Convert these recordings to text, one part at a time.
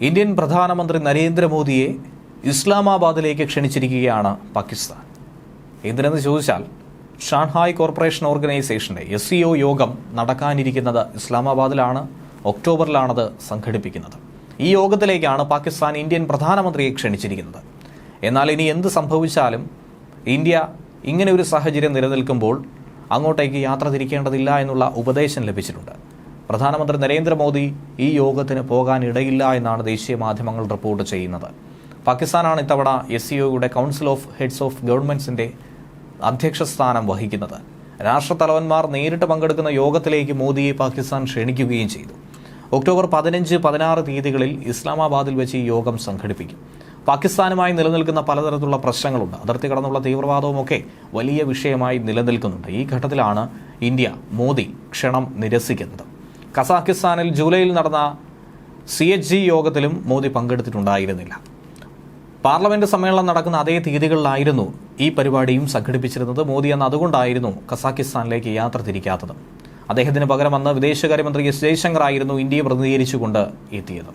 Indian പ്രധാനമന്ത്രി നരേന്ദ്രമോദിയെ ഇസ്ലാമാബാദിലേക്ക് ക്ഷണിച്ചിരിക്കുകയാണ് പാകിസ്ഥാൻ. എന്തിനെന്ന് ചോദിച്ചാൽ, ഷാങ്ഹായ് കോർപ്പറേഷൻ ഓർഗനൈസേഷന്റെ SCO യോഗം നടക്കാനിരിക്കുന്നത് ഇസ്ലാമാബാദിലാണ്. ഒക്ടോബറിലാണത് സംഘടിപ്പിക്കുന്നത്. ഈ യോഗത്തിലേക്കാണ് പാകിസ്ഥാൻ ഇന്ത്യൻ പ്രധാനമന്ത്രിയെ ക്ഷണിച്ചിരിക്കുന്നത്. എന്നാൽ ഇനി എന്ത് സംഭവിച്ചാലും ഇന്ത്യ ഇങ്ങനെ ഒരു സാഹചര്യം നിലനിൽക്കുമ്പോൾ അങ്ങോട്ടേക്ക് യാത്ര തിരിക്കേണ്ടതില്ല എന്നുള്ള ഉപദേശം ലഭിച്ചിട്ടുണ്ട്. പ്രധാനമന്ത്രി നരേന്ദ്രമോദി ഈ യോഗത്തിന് പോകാനിടയില്ല എന്നാണ് ദേശീയ മാധ്യമങ്ങൾ റിപ്പോർട്ട് ചെയ്യുന്നത്. പാകിസ്ഥാനാണ് ഇത്തവണ SCOയുടെ കൗൺസിൽ ഓഫ് ഹെഡ്സ് ഓഫ് ഗവൺമെന്റ്സിന്റെ അധ്യക്ഷ സ്ഥാനം വഹിക്കുന്നത്. രാഷ്ട്രത്തലവന്മാർ നേരിട്ട് പങ്കെടുക്കുന്ന യോഗത്തിലേക്ക് മോദിയെ പാകിസ്ഥാൻ ക്ഷണിക്കുകയും ചെയ്തു. ഒക്ടോബർ 15, 16 തീയതികളിൽ ഇസ്ലാമാബാദിൽ വെച്ച് ഈ യോഗം സംഘടിപ്പിക്കും. പാകിസ്ഥാനുമായി നിലനിൽക്കുന്ന പലതരത്തിലുള്ള പ്രശ്നങ്ങളുണ്ട്. അതിർത്തി കടന്നുള്ള തീവ്രവാദവുമൊക്കെ വലിയ വിഷയമായി നിലനിൽക്കുന്നുണ്ട്. ഈ ഘട്ടത്തിലാണ് ഇന്ത്യ മോദി ക്ഷണം നിരസിക്കുന്നത്. കസാഖിസ്ഥാനിൽ ജൂലൈയിൽ നടന്ന CHG യോഗത്തിലും മോദി പങ്കെടുത്തിട്ടുണ്ടായിരുന്നില്ല. പാർലമെന്റ് സമ്മേളനം നടക്കുന്ന അതേ തീയതികളിലായിരുന്നു ഈ പരിപാടിയും സംഘടിപ്പിച്ചിരുന്നത്. മോദി അന്ന് അതുകൊണ്ടായിരുന്നു കസാഖിസ്ഥാനിലേക്ക് യാത്ര തിരിക്കാത്തത്. അദ്ദേഹത്തിന് പകരം അന്ന് വിദേശകാര്യമന്ത്രി S. ജയശങ്കർ ആയിരുന്നു ഇന്ത്യയെ പ്രതിനിധീകരിച്ചുകൊണ്ട് എത്തിയത്.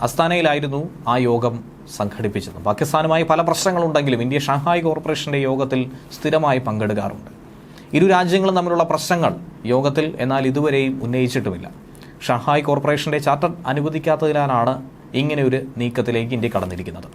അസ്താനയിലായിരുന്നു ആ യോഗം സംഘടിപ്പിച്ചത്. പാകിസ്ഥാനുമായി പല പ്രശ്നങ്ങളുണ്ടെങ്കിലും ഇന്ത്യ ഷാങ്ഹായ് കോർപ്പറേഷന്റെ യോഗത്തിൽ സ്ഥിരമായി പങ്കെടുക്കാറുണ്ട്. ഇരു രാജ്യങ്ങളും തമ്മിലുള്ള പ്രശ്നങ്ങൾ യോഗത്തിൽ എന്നാൽ ഇതുവരെയും ഉന്നയിച്ചിട്ടുമില്ല. ഷാങ്ഹായ് കോർപ്പറേഷന്റെ ചാർട്ടർ അനുവദിക്കാത്തതിനാലാണ് ഇങ്ങനെ ഒരു നീക്കത്തിലേക്ക് ഇന്ത്യ കടന്നിരിക്കുന്നത്.